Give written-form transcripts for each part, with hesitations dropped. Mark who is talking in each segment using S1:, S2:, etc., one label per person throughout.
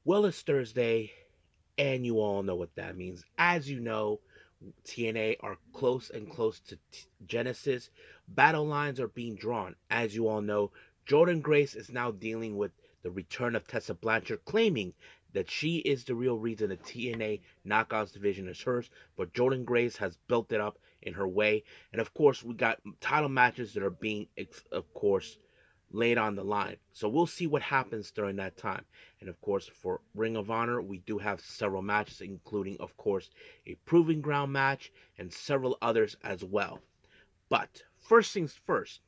S1: Well, it's Thursday, and you all know what that means. As you know, TNA are close and close to Genesis. Battle lines are being drawn. As you all know, Jordan Grace is now dealing with the return of Tessa Blanchard, claiming that she is the real reason the TNA Knockouts division is hers. But Jordan Grace has built it up in her way. And of course, we got title matches that are being, of course, laid on the line. So we'll see what happens during that time. And of course, for Ring of Honor, we do have several matches, including, of course, a Proving Ground match and several others as well. But first things first,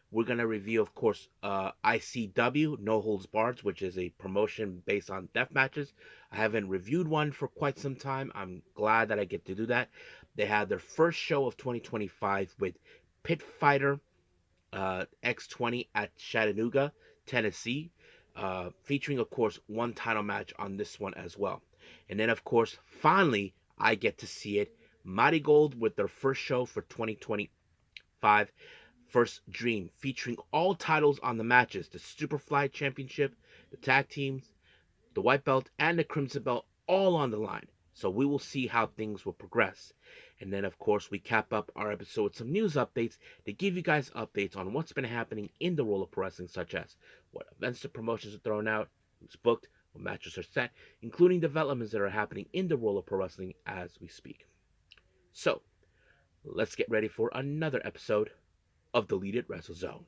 S1: we're going to review, of course, ICW, No Holds Barred, which is a promotion based on death matches. I haven't reviewed one for quite some time. I'm glad that I get to do that. They had their first show of 2025 with Pitfighter X20 at Chattanooga, Tennessee, featuring, of course, one title match on this one as well. And then, of course, finally, I get to see it. MARIGOLD with their first show for 2025, First Dream, featuring all titles on the matches: the Superfly Championship, the Tag Teams, the White Belt, and the Crimson Belt, all on the line. So we will see how things will progress. And then, of course, we cap up our episode with some news updates to give you guys updates on what's been happening in the world of pro wrestling, such as what events the promotions are throwing out, who's booked, what matches are set, including developments that are happening in the world of pro wrestling as we speak. So, let's get ready for another episode of Deleted Wrestle Zone.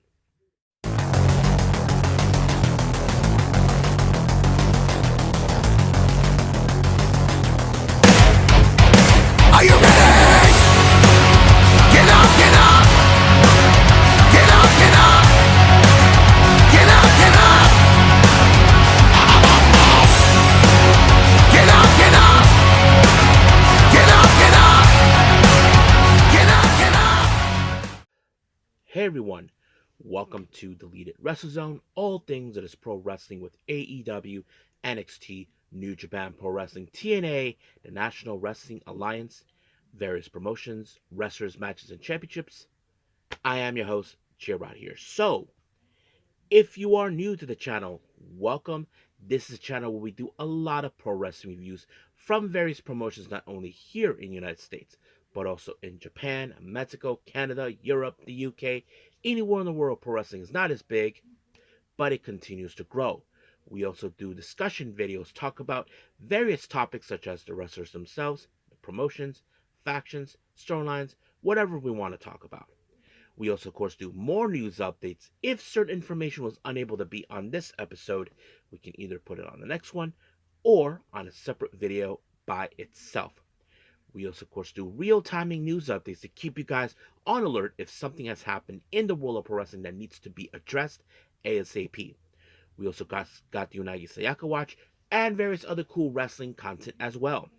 S2: Are you ready? Get up, get up! Get up, get up! Get up, get up! Get up, get up! Get up, get up! Get up, get up!
S1: Hey everyone, welcome to Deleted Wrestle Zone, all things that is pro wrestling with AEW, NXT, New Japan Pro Wrestling, TNA, the National Wrestling Alliance, various promotions, wrestlers, matches, and championships. I am your host, Gerard here. So, if you are new to the channel, welcome. This is a channel where we do a lot of pro wrestling reviews from various promotions, not only here in the United States, but also in Japan, Mexico, Canada, Europe, the UK, anywhere in the world. Pro wrestling is not as big, but it continues to grow. We also do discussion videos, talk about various topics such as the wrestlers themselves, the promotions, factions, storylines, whatever we want to talk about. We also, of course, do more news updates. If certain information was unable to be on this episode, we can either put it on the next one or on a separate video by itself. We also, of course, do real-timing news updates to keep you guys on alert if something has happened in the world of pro wrestling that needs to be addressed ASAP. We also got the Unagi Sayaka Watch and various other cool wrestling content as well.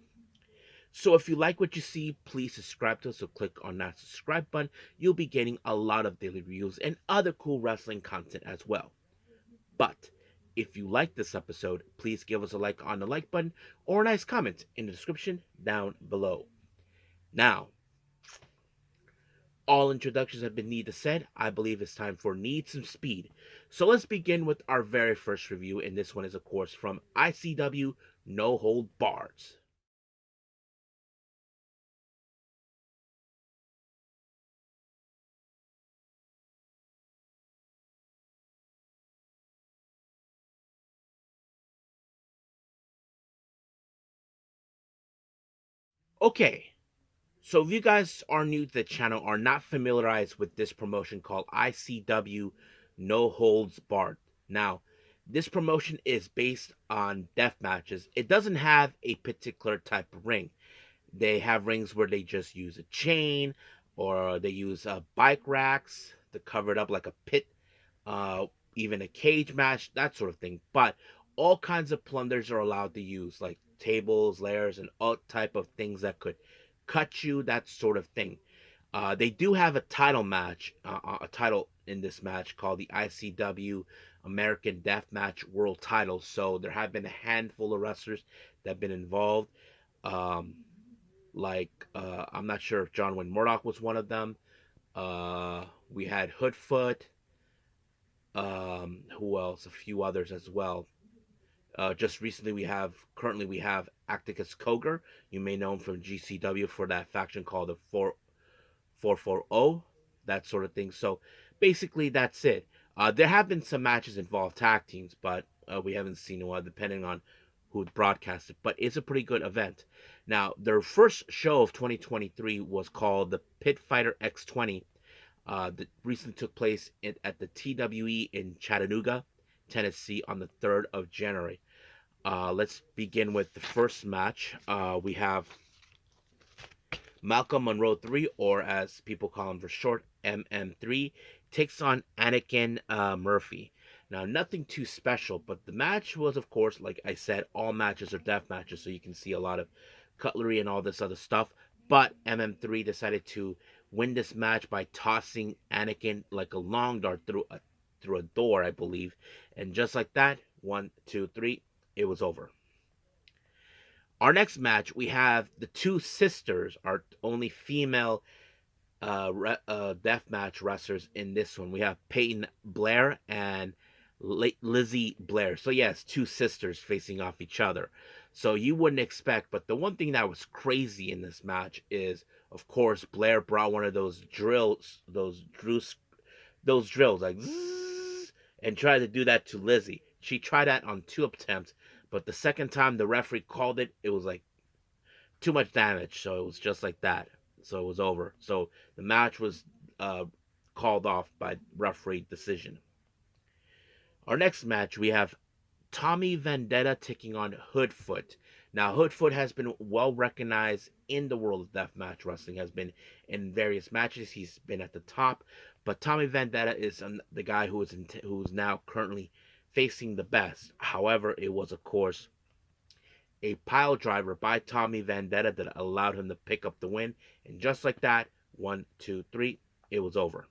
S1: So if you like what you see, please subscribe to us. So click on that subscribe button. You'll be getting a lot of daily reviews and other cool wrestling content as well. But if you like this episode, please give us a like on the like button or a nice comment in the description down below. Now, all introductions have been needed said. I believe it's time for Need Some Speed. So let's begin with our very first review, and this one is, of course, from ICW No Hold Barred. Okay, so if you guys are new to the channel, are not familiarized with this promotion called ICW No Holds Barred. Now, this promotion is based on death matches. It doesn't have a particular type of ring. They have rings where they just use a chain or they use bike racks to cover it up like a pit, uh, even a cage match, that sort of thing. But all kinds of plunders are allowed to use, like tables, layers, and all type of things that could cut you, that sort of thing. They do have a title match, a title in this match called the ICW American Deathmatch World Title. So there have been a handful of wrestlers that have been involved. Um, I'm not sure if John Wayne Murdoch was one of them. We had Hoodfoot. Who else? A few others as well. Just recently, currently we have Acticus Koger. You may know him from GCW for that faction called the 440, that sort of thing. So basically, that's it. There have been some matches involved tag teams, but we haven't seen one depending on who broadcasted. But it's a pretty good event. Now, their first show of 2023 was called the Pitfighter X20. That recently took place at the TWE in Chattanooga, Tennessee, on the 3rd of January. Let's begin with the first match. We have Malcolm Monroe 3, or as people call him for short, MM3, takes on Anakin Murphy. Now, nothing too special, but the match was, of course, like I said, all matches are death matches, so you can see a lot of cutlery and all this other stuff. But MM3 decided to win this match by tossing Anakin like a long dart through a door, I believe. And just like that, 1, 2, 3, it was over. Our next match, we have the two sisters, our only female deathmatch wrestlers in this one. We have Peyton Blair and Lizzie Blair. So yes, two sisters facing off each other. So you wouldn't expect, but the one thing that was crazy in this match is, of course, Blair brought one of those drills, those drills like zzz, and tried to do that to Lizzie. She tried that on 2 attempts, but the second time the referee called it, it was like too much damage, so it was just like that. So it was over. So the match was uh, called off by referee decision. Our next match, we have Tommy Vendetta taking on Hoodfoot. Now, Hoodfoot has been well recognized in the world of deathmatch wrestling, has been in various matches. He's been at the top, but Tommy Vendetta is the guy who's now currently facing the best. However, it was, of course, a pile driver by Tommy Vendetta that allowed him to pick up the win. And just like that, 1, 2, 3, it was over.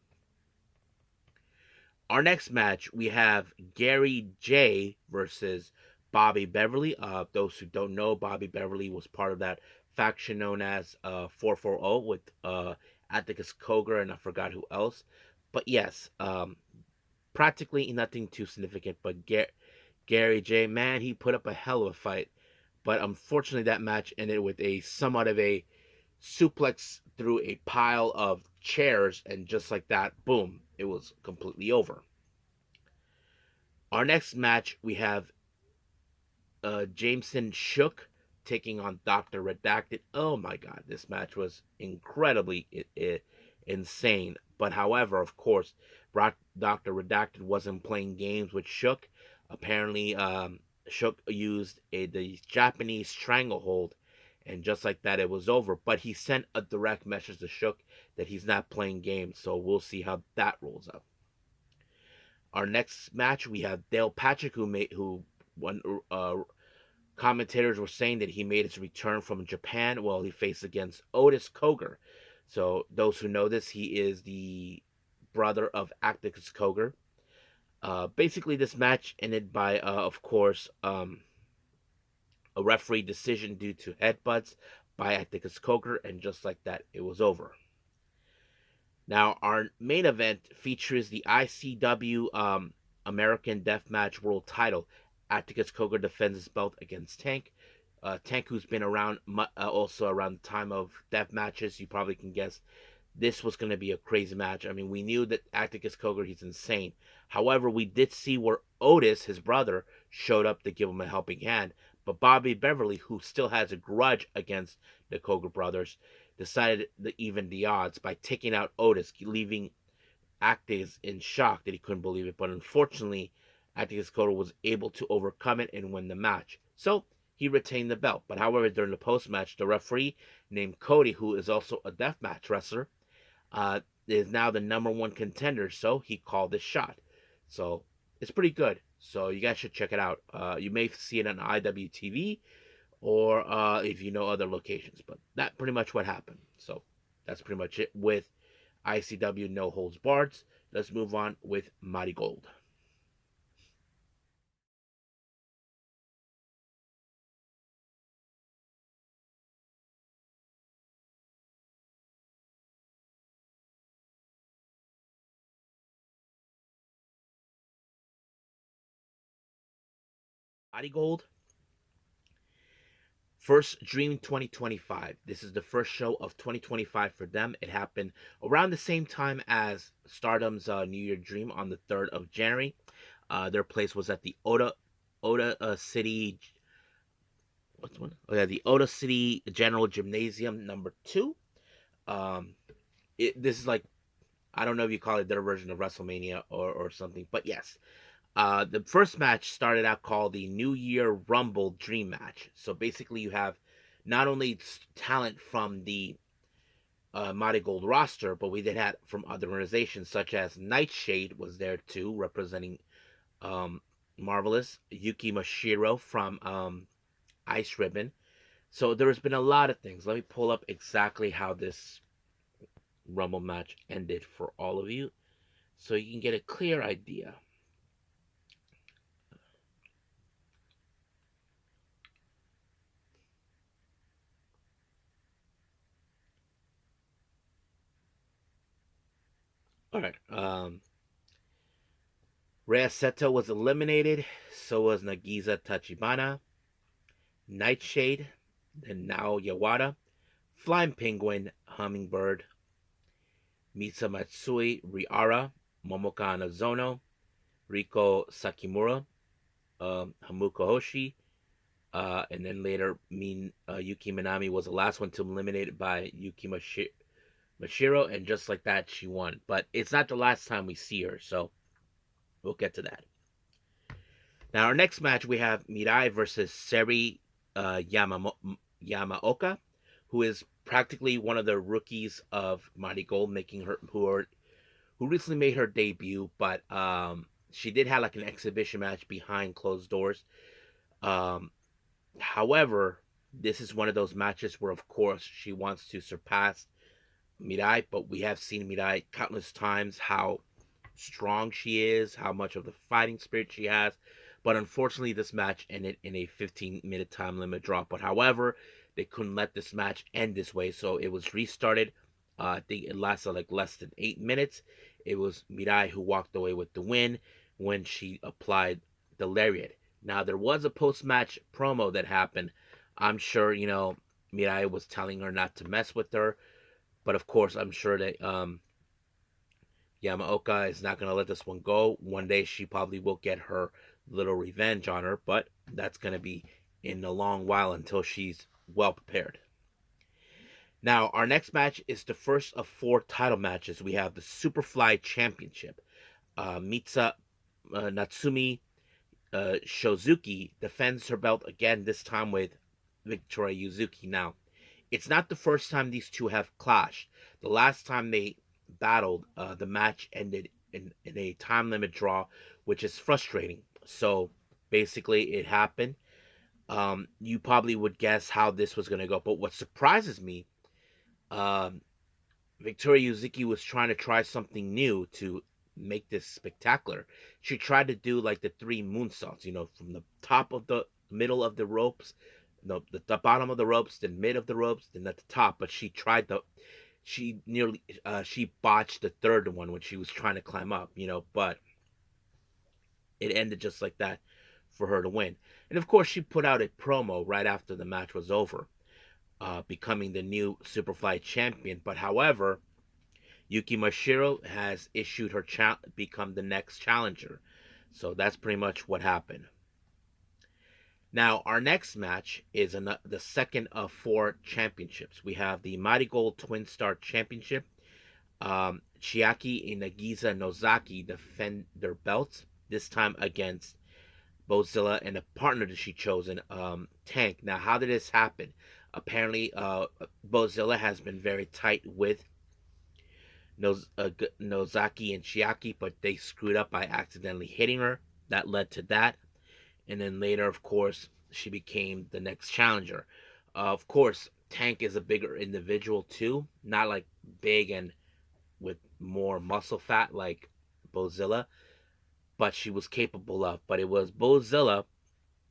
S1: Our next match, we have Gary J versus Bobby Beverly. Those who don't know, Bobby Beverly was part of that faction known as 440 with Atticus Koger and I forgot who else. But yes, practically nothing too significant. But Gary J, man, he put up a hell of a fight. But unfortunately, that match ended with a somewhat of a suplex through a pile of chairs, and just like that, boom, it was completely over. Our next match, we have Jameson Shook taking on Dr. Redacted. Oh my god, this match was incredibly insane. But however, of course, Dr. Redacted wasn't playing games with Shook. Apparently, Shook used the Japanese stranglehold, and just like that, it was over. But he sent a direct message to Shook that he's not playing games, so we'll see how that rolls out. Our next match, we have Dale Patrick, who won. Commentators were saying that he made his return from Japan while he faced against Otis Koger. So those who know this, he is the brother of Acticus Koger. Basically, this match ended by, of course, a referee decision due to headbutts by Acticus Koger, and just like that, it was over. Now, our main event features the ICW American Deathmatch World Title. Atticus Koger defends his belt against Tank. Tank, who's been around also around the time of death matches, you probably can guess this was going to be a crazy match. I mean, we knew that Atticus Koger, he's insane. However, we did see where Otis, his brother, showed up to give him a helping hand. But Bobby Beverly, who still has a grudge against the Koger brothers, decided to even the odds by taking out Otis, leaving Atticus in shock that he couldn't believe it. But unfortunately, Atticus Koger was able to overcome it and win the match. So he retained the belt. But however, during the post-match, the referee named Cody, who is also a deathmatch wrestler, is now the #1 contender. So he called this shot. So it's pretty good. So you guys should check it out. You may see it on IWTV or if you know other locations. But that's pretty much what happened. So that's pretty much it with ICW No Holds Barred. Let's move on with Marigold. MARIGOLD. First Dream 2025. This is the first show of 2025 for them. It happened around the same time as Stardom's New Year Dream on the 3rd of January. Their place was at the Oda City. What's one? Oh yeah, the Oda City General Gymnasium number 2. Um, this is like, I don't know if you call it their version of WrestleMania or something, but yes. The first match started out called the New Year Rumble Dream Match. So basically, you have not only talent from the Marigold roster, but we did have from other organizations such as Nightshade was there too, representing um, Marvelous, Yuki Mashiro from Ice Ribbon. So there has been a lot of things. Let me pull up exactly how this Rumble match ended for all of you, so you can get a clear idea. All right. Rhea Seto was eliminated. So was Nagisa Tachibana, Nightshade, then Nao Yawada, Flying Penguin, Hummingbird, Misa Matsui, Riara, Momoka Anazono, Riko Sakimura, Hamuko Hoshi, and then later Yuki Minami was the last one to be eliminated by Yuki Mashiro, and just like that, she won. But it's not the last time we see her, so we'll get to that. Now, our next match, we have Mirai versus Seri Yamaoka, who is practically one of the rookies of Marigold, making her who recently made her debut, but she did have like an exhibition match behind closed doors. Um, However, this is one of those matches where, of course, she wants to surpass Mirai, but we have seen Mirai countless times how strong she is, how much of the fighting spirit she has. But unfortunately, this match ended in a 15-minute time limit draw. But however, they couldn't let this match end this way, so it was restarted. I think it lasted like less than 8 minutes. It was Mirai who walked away with the win when she applied the lariat. Now, there was a post match promo that happened. I'm sure, Mirai was telling her not to mess with her. But of course, I'm sure that Yamaoka is not going to let this one go. One day she probably will get her little revenge on her, but that's going to be in a long while until she's well prepared. Now, our next match is the first of 4 title matches. We have the Superfly Championship. Mitsa Natsumi Shozuki defends her belt again, this time with Victoria Yuzuki. Now, it's not the first time these two have clashed. The last time they battled, the match ended in a time limit draw, which is frustrating. So basically, it happened. You probably would guess how this was going to go. But what surprises me, um, Victoria Yuzuki was try something new to make this spectacular. She tried to do like the 3 moonsaults, from the top of the middle of the ropes, no, the bottom of the ropes, then mid of the ropes, then at the top. But she botched the third one when she was trying to climb up, but it ended just like that for her to win. And of course, she put out a promo right after the match was over, becoming the new Superfly champion. But however, Yuki Mashiro has issued her become the next challenger. So that's pretty much what happened. Now, our next match is the second of 4 championships. We have the Marigold Twin Star Championship. Chiaki and Nagisa Nozaki defend their belts, this time against Bozilla and a partner that she chosen, Tank. Now, how did this happen? Apparently, Bozilla has been very tight with Nozaki and Chiaki, but they screwed up by accidentally hitting her. That led to that. And then later, of course, she became the next challenger. Of course, Tank is a bigger individual too, not like big and with more muscle fat like Bozilla, but she was capable of. But it was Bozilla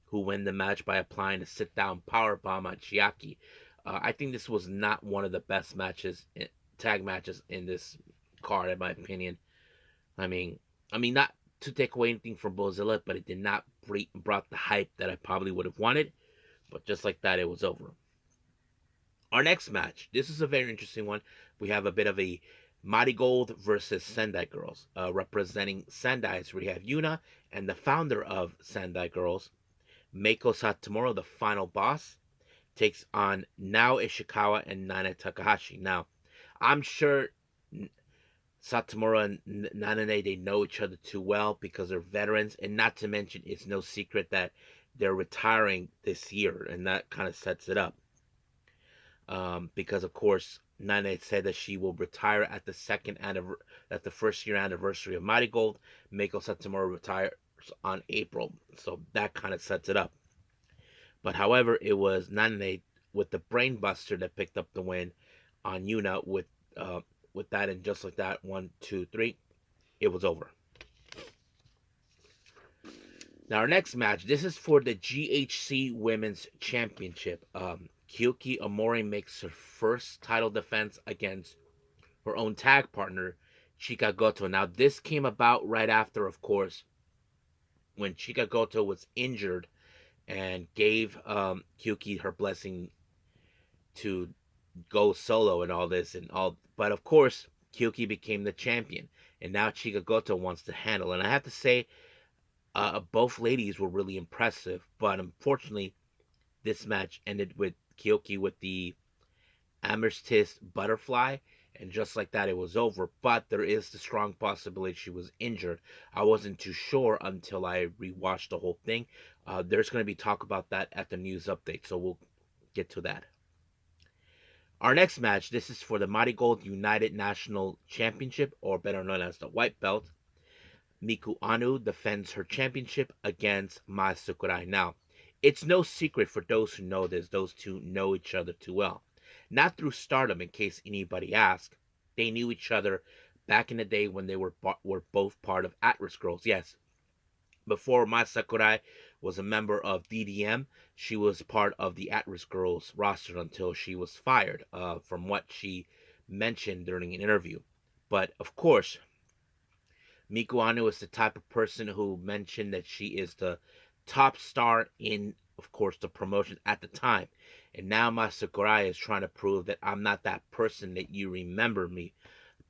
S1: who won the match by applying a sit-down powerbomb on Chiaki. I think this was not one of the best tag matches in this card, in my opinion. I mean, not to take away anything from Bozilla, but it did not brought the hype that I probably would have wanted. But just like that, it was over. Our next match. This is a very interesting one. We have a bit of a Marigold versus Sendai Girls. Representing Sendai's, we have Yuna and the founder of Sendai Girls, Meiko Satomura, the final boss, takes on Nao Ishikawa and Nana Takahashi. Now, I'm sure Satomura and Nanane, they know each other too well because they're veterans, and not to mention, it's no secret that they're retiring this year, and that kind of sets it up. Because of course, Nane said that she will retire at the first year anniversary of Marigold. Meiko Satomura retires on April, so that kind of sets it up. But however, it was Nane with the brainbuster that picked up the win on Yuna with that, and just like that, 1, 2, 3, it was over. Now our next match, this is for the GHC Women's Championship. Kouki Amarie makes her first title defense against her own tag partner, Chika Goto. Now this came about right after, of course, when Chika Goto was injured and gave Kouki her blessing to go solo and all this and all. But of course, Kouki became the champion, and now Chika Goto wants to handle. And I have to say, both ladies were really impressive. But unfortunately, this match ended with Kouki with the Amethyst Butterfly, and just like that, it was over. But there is the strong possibility she was injured. I wasn't too sure until I rewatched the whole thing. There's going to be talk about that at the news update, so we'll get to that. Our next match, this is for the Marigold United National Championship, or better known as the White Belt. Miku Anu defends her championship against Mai Sakurai. Now, it's no secret for those who know this, those two know each other too well. Not through Stardom, in case anybody asks. They knew each other back in the day when they were both part of At-Risk Girls. Yes, before Mai Sakurai was a member of DDM, she was part of the At-Risk Girls roster until she was fired, from what she mentioned during an interview. But of course, Miku Anu is the type of person who mentioned that she is the top star in, of course, the promotion at the time. And now Mai Sakurai is trying to prove that I'm not that person that you remember me.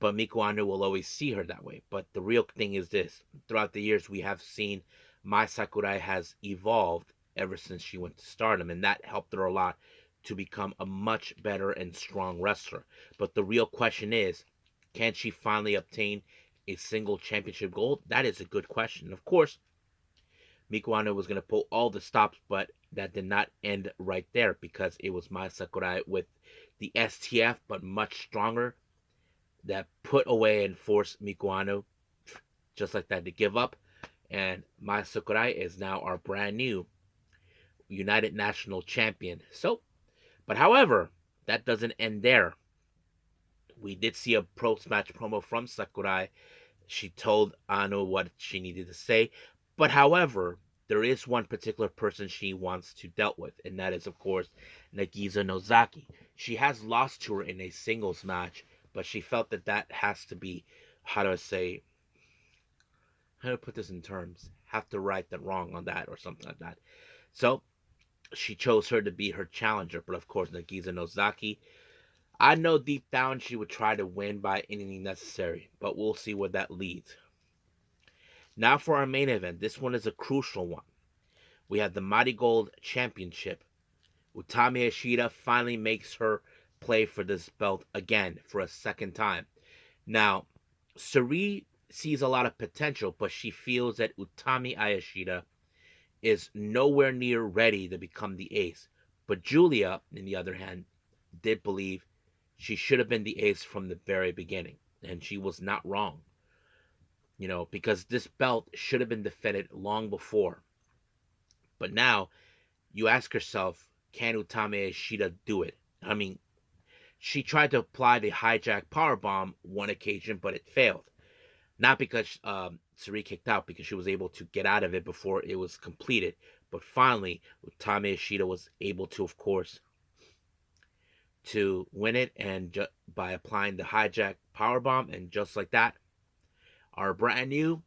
S1: But Miku Anu will always see her that way. But the real thing is this. Throughout the years, we have seen Mai Sakurai has evolved ever since she went to Stardom. And that helped her a lot to become a much better and strong wrestler. But the real question is, can she finally obtain a single championship gold? That is a good question. Of course, Miku Anu was going to pull all the stops, but that did not end right there because it was Mai Sakurai with the STF, but much stronger, that put away and forced Miku Anu, just like that, to give up. And Mai Sakurai is now our brand new United National Champion. So, but however, that doesn't end there. We did see a post-match promo from Sakurai. She told Anu what she needed to say. But however, there is one particular person she wants to deal with, and that is, of course, Nagisa Nozaki. She has lost to her in a singles match, but she felt that that has to be, how do I put this in terms? Have to right the wrong on that or something like that. So she chose her to be her challenger, but of course, Nagisa Nozaki, I know deep down she would try to win by anything necessary, but we'll see where that leads. Now for our main event. This one is a crucial one. We have the Marigold Championship. Utami Ishida finally makes her play for this belt again for a second time. Now, Sari sees a lot of potential, but she feels that Utami Ishida is nowhere near ready to become the ace. But Julia, on the other hand, did believe she should have been the ace from the very beginning. And she was not wrong. Because this belt should have been defended long before. But now, you ask yourself, can Utami Ishida do it? I mean, she tried to apply the hijack powerbomb one occasion, but it failed. Not because Sari kicked out, because she was able to get out of it before it was completed. But finally, Utami Ishida was able to, of course, to win it, and by applying the hijack powerbomb, and just like that, our brand new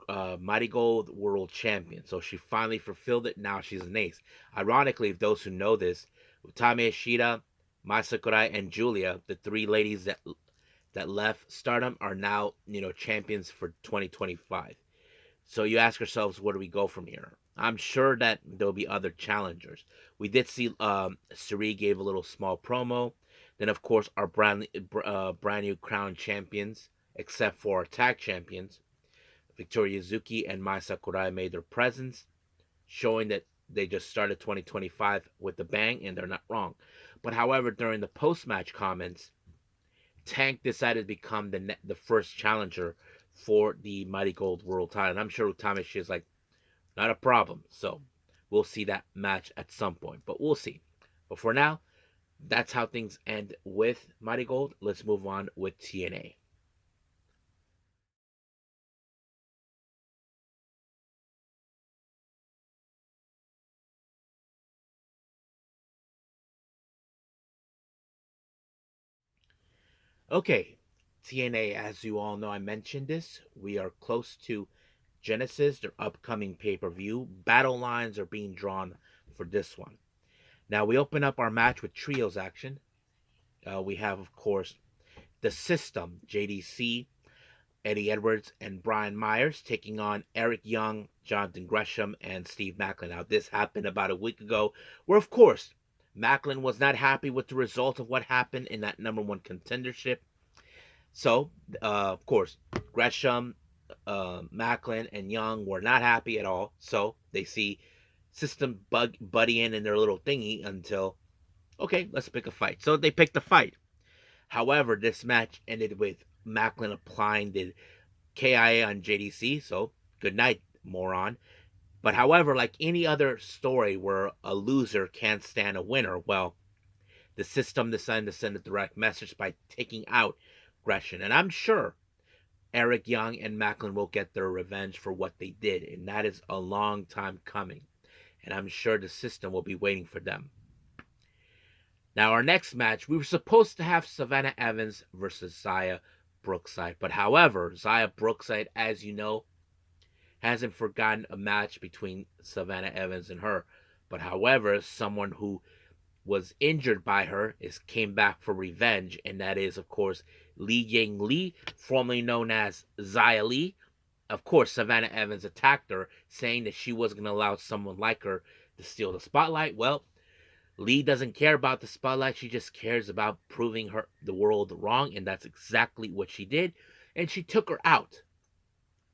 S1: Marigold World Champion. So she finally fulfilled it. Now she's an ace. Ironically, if those who know this, Utami Ishida, Mai Sakurai, and Julia, the three ladies that left Stardom, are now champions for 2025. So you ask yourselves, where do we go from here? I'm sure that there'll be other challengers. We did see Suri gave a little small promo. Then, of course, our brand new crown champions, except for our tag champions, Victoria Yuzuki and Mai Sakurai, made their presence, showing that they just started 2025 with a bang, and they're not wrong. But however, during the post-match comments, Tank decided to become the first challenger for the Mighty Gold World title. And I'm sure Utamishi is like, not a problem. So we'll see that match at some point. But we'll see. But for now, that's how things end with Mighty Gold. Let's move on with TNA. Okay, TNA, as you all know, I mentioned this. We are close to Genesis, their upcoming pay-per-view. Battle lines are being drawn for this one. Now, we open up our match with trios action. We have, of course, the System, JDC, Eddie Edwards, and Brian Myers taking on Eric Young, Jonathan Gresham, and Steve Macklin. Now, this happened about a week ago, where, of course, Macklin was not happy with the result of what happened in that number one contendership. So, of course, Gresham, Macklin, and Young were not happy at all. So they see System buddying in their little thingy until, okay, let's pick a fight. So they picked a fight. However, this match ended with Macklin applying the KIA on JDC. So good night, moron. But however, like any other story where a loser can't stand a winner, well, the System decided to send a direct message by taking out Gresham. And I'm sure Eric Young and Macklin will get their revenge for what they did. And that is a long time coming. And I'm sure the System will be waiting for them. Now, our next match, we were supposed to have Savannah Evans versus Xia Brookside. But however, Xia Brookside, as you know, hasn't forgotten a match between Savannah Evans and her. But however, someone who was injured by her came back for revenge, and that is, of course, Li Ying Li, formerly known as Xia Li. Of course, Savannah Evans attacked her, saying that she wasn't going to allow someone like her to steal the spotlight. Well, Li doesn't care about the spotlight. She just cares about proving the world wrong, and that's exactly what she did. And she took her out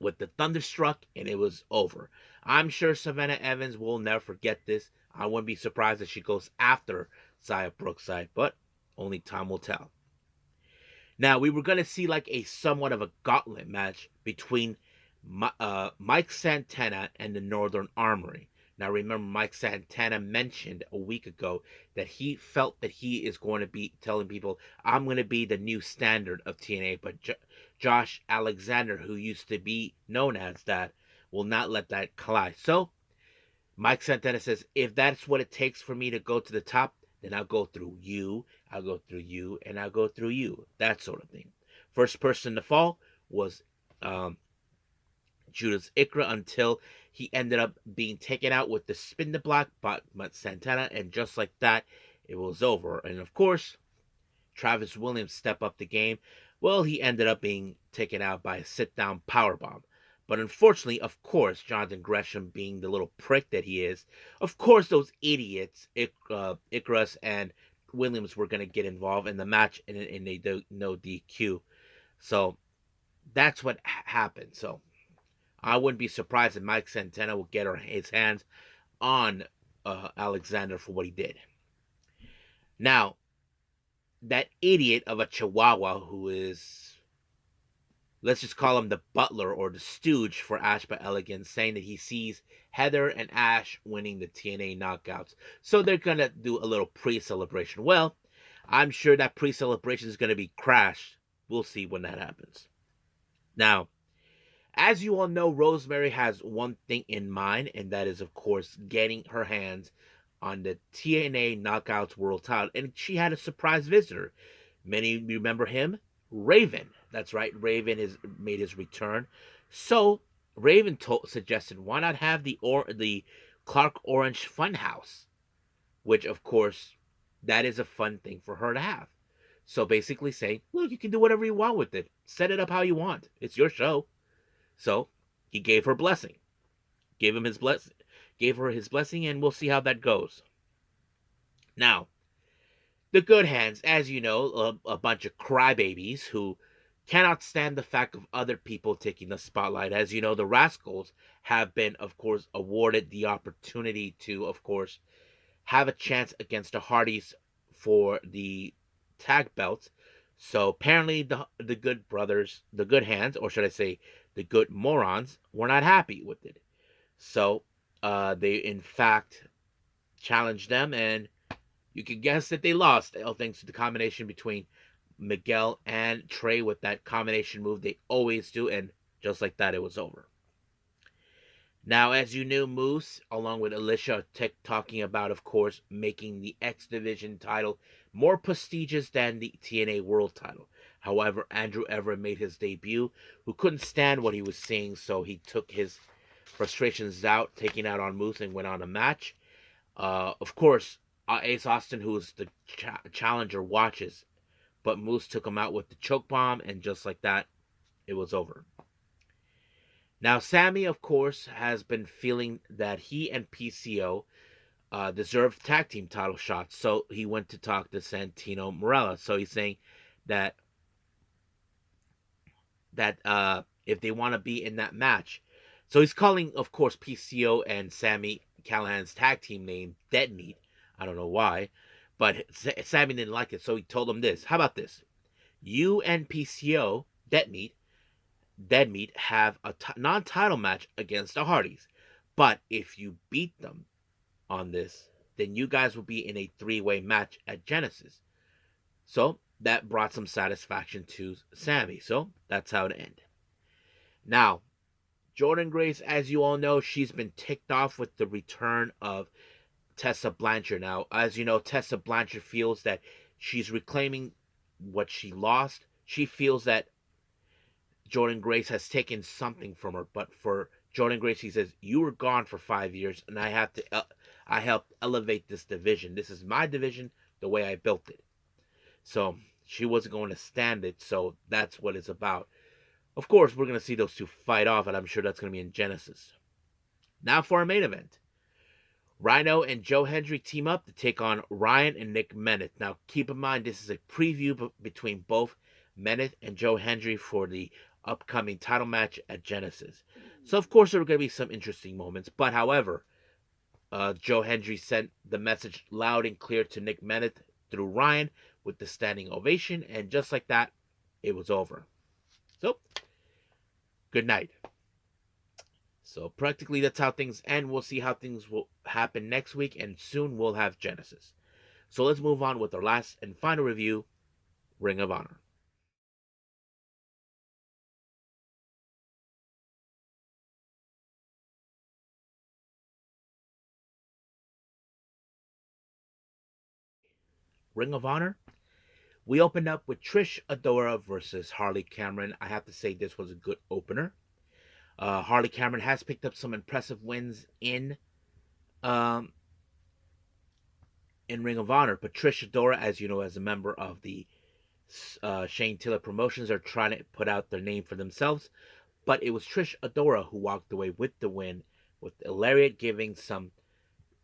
S1: with the Thunderstruck, and it was over. I'm sure Savannah Evans will never forget this. I wouldn't be surprised if she goes after Xia Brookside, but only time will tell. Now, we were going to see like a somewhat of a gauntlet match between Mike Santana and the Northern Armory. Now, remember, Mike Santana mentioned a week ago that he felt that he is going to be telling people, I'm going to be the new standard of TNA, but Josh Alexander, who used to be known as that, will not let that collide. So, Mike Santana says, if that's what it takes for me to go to the top, then I'll go through you, I'll go through you, and I'll go through you. That sort of thing. First person to fall was Judas Ikra until he ended up being taken out with the spin the block by Santana, and just like that, it was over. And of course, Travis Williams stepped up the game. Well, he ended up being taken out by a sit-down powerbomb. But unfortunately, of course, Jonathan Gresham, being the little prick that he is, of course those idiots, Icarus and Williams, were going to get involved in the match, and they do no DQ. So that's what happened. So I wouldn't be surprised if Mike Santana will get his hands on Alexander for what he did. Now, that idiot of a Chihuahua who is, let's just call him the butler or the stooge for Ash by Elegance, saying that he sees Heather and Ash winning the TNA knockouts. So they're going to do a little pre-celebration. Well, I'm sure that pre-celebration is going to be crashed. We'll see when that happens. Now, as you all know, Rosemary has one thing in mind, and that is, of course, getting her hands on the TNA Knockouts World title. And she had a surprise visitor. Many remember him, Raven. That's right, Raven has made his return. So Raven suggested, why not have the Clark Orange Funhouse, which of course that is a fun thing for her to have. So basically saying, look, you can do whatever you want with it. Set it up how you want. It's your show. So he gave her blessing. Gave him his blessing. Gave her his blessing, and we'll see how that goes. Now, the good hands, as you know, a bunch of crybabies who cannot stand the fact of other people taking the spotlight. As you know, the Rascals have been, of course, awarded the opportunity to, of course, have a chance against the Hardys for the tag belts. So apparently, the good brothers, the good hands, or should I say, the good morons, were not happy with it. So they, in fact, challenged them, and you can guess that they lost, all thanks to the combination between Miguel and Trey with that combination move they always do, and just like that, it was over. Now, as you knew, Moose, along with Alicia, talking about, of course, making the X Division title more prestigious than the TNA World title. However, Andrew Everett made his debut, who couldn't stand what he was seeing, so he took his frustrations out, taking out on Moose, and went on a match. Of course, Ace Austin, who's the challenger, watches, but Moose took him out with the choke bomb, and just like that, it was over. Now, Sammy, of course, has been feeling that he and PCO deserve tag team title shots, so he went to talk to Santino Marella. So he's saying that if they want to be in that match, so he's calling, of course, PCO and Sammy Callahan's tag team name Dead Meat. I don't know why, but Sammy didn't like it, so he told him this. How about this? You and PCO, Dead Meat, have a non-title match against the Hardys. But if you beat them on this, then you guys will be in a three-way match at Genesis. So that brought some satisfaction to Sammy. So that's how it ended. Now, Jordynne Grace, as you all know, she's been ticked off with the return of Tessa Blanchard. Now, as you know, Tessa Blanchard feels that she's reclaiming what she lost. She feels that Jordynne Grace has taken something from her, but for Jordynne Grace, he says, you were gone for 5 years, and I helped elevate this division. This is my division, the way I built it. So she wasn't going to stand it, so that's what it's about. Of course, we're going to see those two fight off, and I'm sure that's going to be in Genesis. Now for our main event. Rhino and Joe Hendry team up to take on Ryan and Nick Meneth. Now, keep in mind, this is a preview between both Meneth and Joe Hendry for the upcoming title match at Genesis. So, of course, there are going to be some interesting moments. But, however, Joe Hendry sent the message loud and clear to Nick Meneth through Ryan with the standing ovation. And just like that, it was over. So, good night. So practically that's how things end. We'll see how things will happen next week, and soon we'll have Genesis. So let's move on with our last and final review, Ring of Honor. Ring of Honor. We opened up with Trish Adora versus Harley Cameron. I have to say this was a good opener. Harley Cameron has picked up some impressive wins in Ring of Honor, but Trish Adora, as you know, as a member of the Shane Taylor Promotions, are trying to put out their name for themselves. But it was Trish Adora who walked away with the win, with Lariat giving some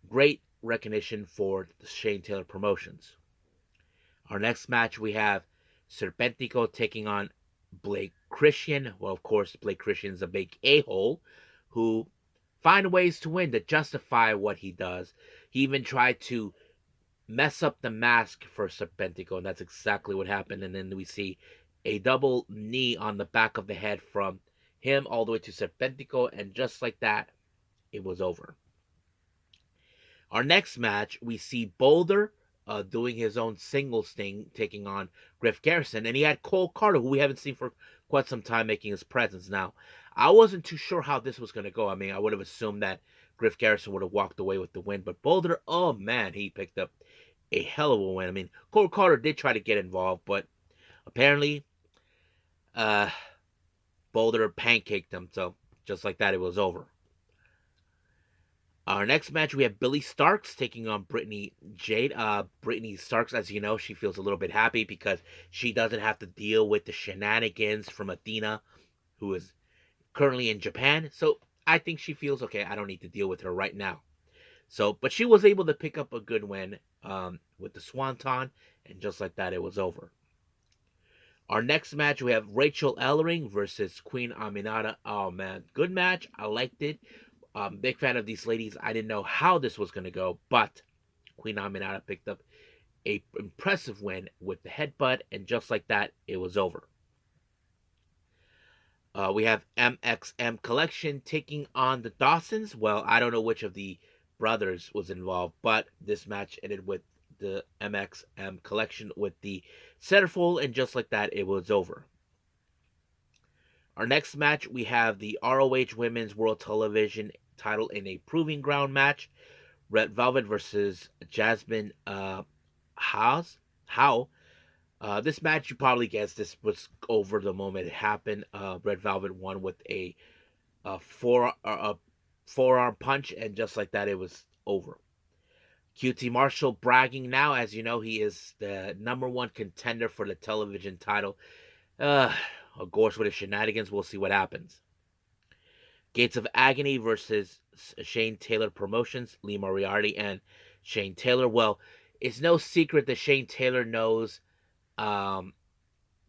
S1: great recognition for the Shane Taylor Promotions. Our next match, we have Serpentico taking on Blake Christian. Well, of course, Blake Christian's a big a-hole who find ways to win to justify what he does. He even tried to mess up the mask for Serpentico, and that's exactly what happened. And then we see a double knee on the back of the head from him all the way to Serpentico, and just like that, it was over. Our next match, we see Boulder doing his own singles thing, taking on Griff Garrison, and he had Cole Carter, who we haven't seen for quite some time, making his presence. Now, I wasn't too sure how this was going to go. I mean, I would have assumed that Griff Garrison would have walked away with the win, but Boulder, oh man, he picked up a hell of a win. I mean, Cole Carter did try to get involved, but apparently Boulder pancaked him, so just like that, it was over. Our next match, we have Billy Starks taking on Brittany Jade. Brittany Starks, as you know, she feels a little bit happy because she doesn't have to deal with the shenanigans from Athena, who is currently in Japan. So I think she feels okay. I don't need to deal with her right now. So, but she was able to pick up a good win with the Swanton, and just like that, it was over. Our next match, we have Rachel Ellering versus Queen Aminata. Oh man, good match. I liked it. Big fan of these ladies. I didn't know how this was going to go, but Queen Aminata picked up a impressive win with the headbutt, and just like that, it was over. We have MXM Collection taking on the Dawsons. Well, I don't know which of the brothers was involved, but this match ended with the MXM Collection with the centerfold, and just like that, it was over. Our next match, we have the ROH Women's World Television title in a proving ground match. Red Velvet versus Jasmine How. This match, you probably guessed this was over the moment it happened. Red Velvet won with a forearm punch, and just like that, it was over. QT Marshall bragging now, as you know, he is the #1 contender for the television title. Of course, with the shenanigans, we'll see what happens. Gates of Agony versus Shane Taylor Promotions, Lee Moriarty and Shane Taylor. Well, it's no secret that Shane Taylor knows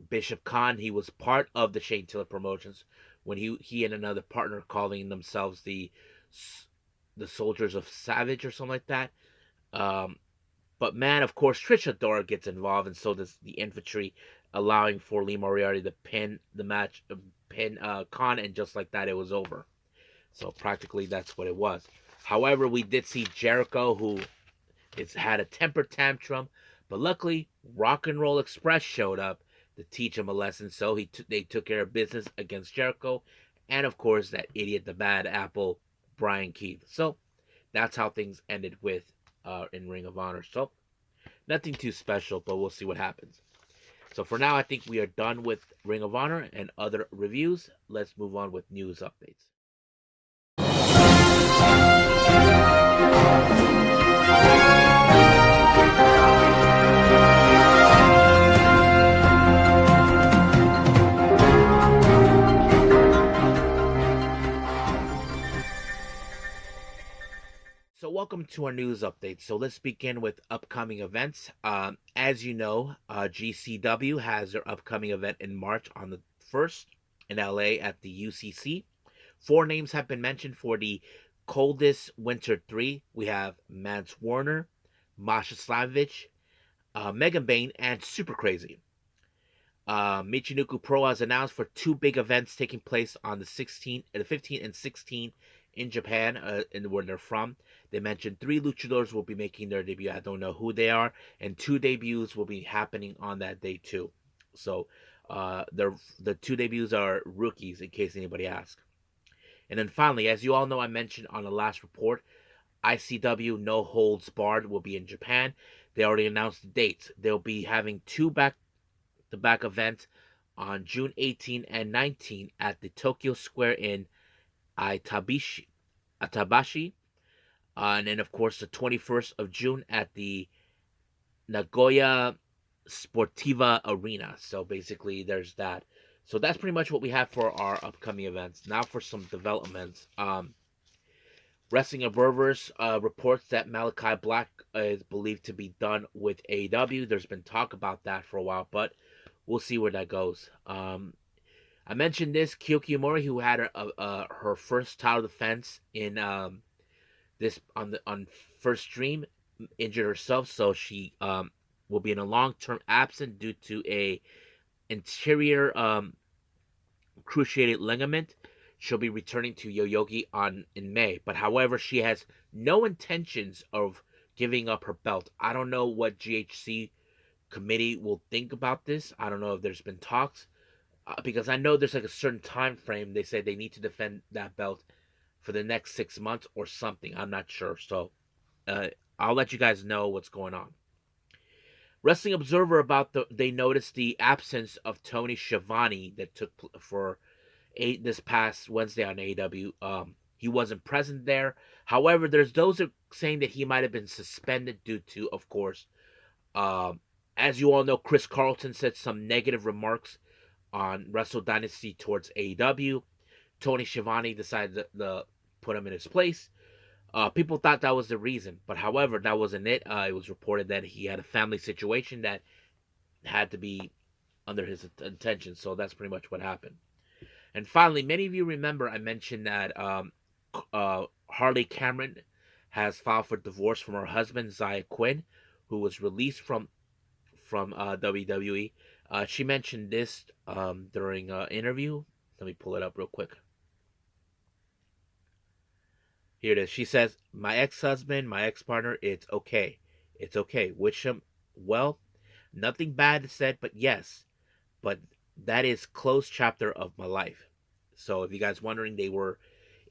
S1: Bishop Khan. He was part of the Shane Taylor Promotions when he and another partner, calling themselves the Soldiers of Savage or something like that. But man, of course, Trish Adora gets involved, and so does the Infantry, allowing for Lee Moriarty to pin the match, pin Khan, and just like that, it was over. So practically, that's what it was. However, we did see Jericho, who had a temper tantrum, but luckily, Rock and Roll Express showed up to teach him a lesson. So they took care of business against Jericho, and of course, that idiot, the bad apple, Brian Keith. So that's how things ended with in Ring of Honor. So nothing too special, but we'll see what happens. So for now, I think we are done with Ring of Honor and other reviews. Let's move on with news updates. So welcome to our news update. So let's begin with upcoming events. As you know, GCW has their upcoming event in March on the 1st in LA at the UCC. 4 names have been mentioned for the Coldest Winter 3. We have Mance Warner, Masha Slamovich, Megan Bain, and Super Crazy. Michinoku Pro has announced for 2 big events taking place on the 15th and 16th in Japan, and where they're from. They mentioned 3 luchadors will be making their debut. I don't know who they are, and 2 debuts will be happening on that day too. So the 2 debuts are rookies, in case anybody asks. And then finally, as you all know, I mentioned on the last report, ICW No Holds Barred will be in Japan. They already announced the dates. They'll be having 2 back-to-back events on June 18 and 19 at the Tokyo Square in Atabashi, and then of course the 21st of June at the Nagoya Sportiva Arena. So basically, there's that. So that's pretty much what we have for our upcoming events. Now for some developments. Wrestling Observers reports that Malakai Black is believed to be done with AEW. There's been talk about that for a while, but we'll see where that goes. I mentioned this, Kouki Amarie, who had her first title defense in this on First Stream, injured herself, so she will be in a long-term absence due to a anterior cruciated ligament. She'll be returning to Yoyogi in May, but however, she has no intentions of giving up her belt. I don't know what GHC committee will think about this. I don't know if there's been talks. Because I know there's like a certain time frame. They say they need to defend that belt for the next 6 months or something. I'm not sure. So I'll let you guys know what's going on. Wrestling Observer they noticed the absence of Tony Schiavone that took for this past Wednesday on AEW. He wasn't present there. However, there's those that are saying that he might have been suspended due to, of course, um, as you all know, Chris Carlton said some negative remarks on Wrestle Dynasty towards AEW. Tony Schiavone decided to put him in his place. People thought that was the reason, but however, that wasn't it. It was reported that he had a family situation that had to be under his attention, so that's pretty much what happened. And finally, many of you remember I mentioned that Harley Cameron has filed for divorce from her husband Zaya Quinn, who was released from WWE. She mentioned this during an interview. Let me pull it up real quick. Here it is. She says, "My ex-husband, my ex-partner, it's okay. It's okay. Wish him well. Nothing bad said, but yes. But that is closed chapter of my life." So if you guys wondering, they were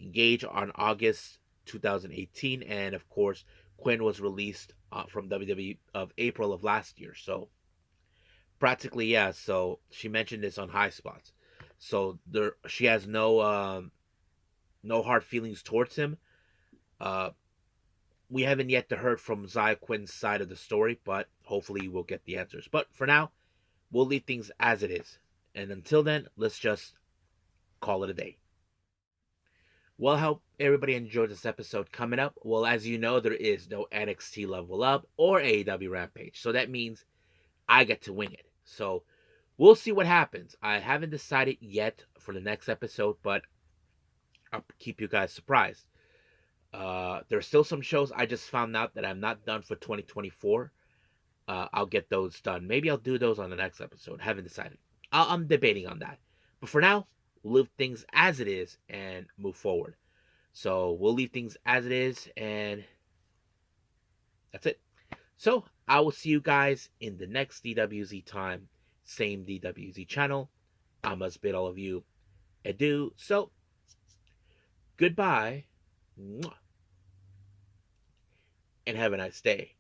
S1: engaged on August 2018, and of course, Quinn was released from WWE of April of last year. So practically, yeah. So she mentioned this on High Spots. So there, she has no hard feelings towards him. Uh, we haven't yet heard from Zaya Quinn's side of the story, but hopefully we'll get the answers. But for now, we'll leave things as it is. And until then, let's just call it a day. Well, I hope everybody enjoyed this episode. Coming up, well, as you know, there is no NXT Level Up or AEW Rampage. So that means I get to wing it. So we'll see what happens. I haven't decided yet for the next episode, but I'll keep you guys surprised. There's still some shows I just found out that I'm not done for 2024. I'll get those done. Maybe I'll do those on the next episode. Haven't decided. I'm debating on that. But for now, we'll leave things as it is and move forward. So we'll leave things as it is, and that's it. So I will see you guys in the next DWZ time, same DWZ channel. I must bid all of you adieu. So goodbye, and have a nice day.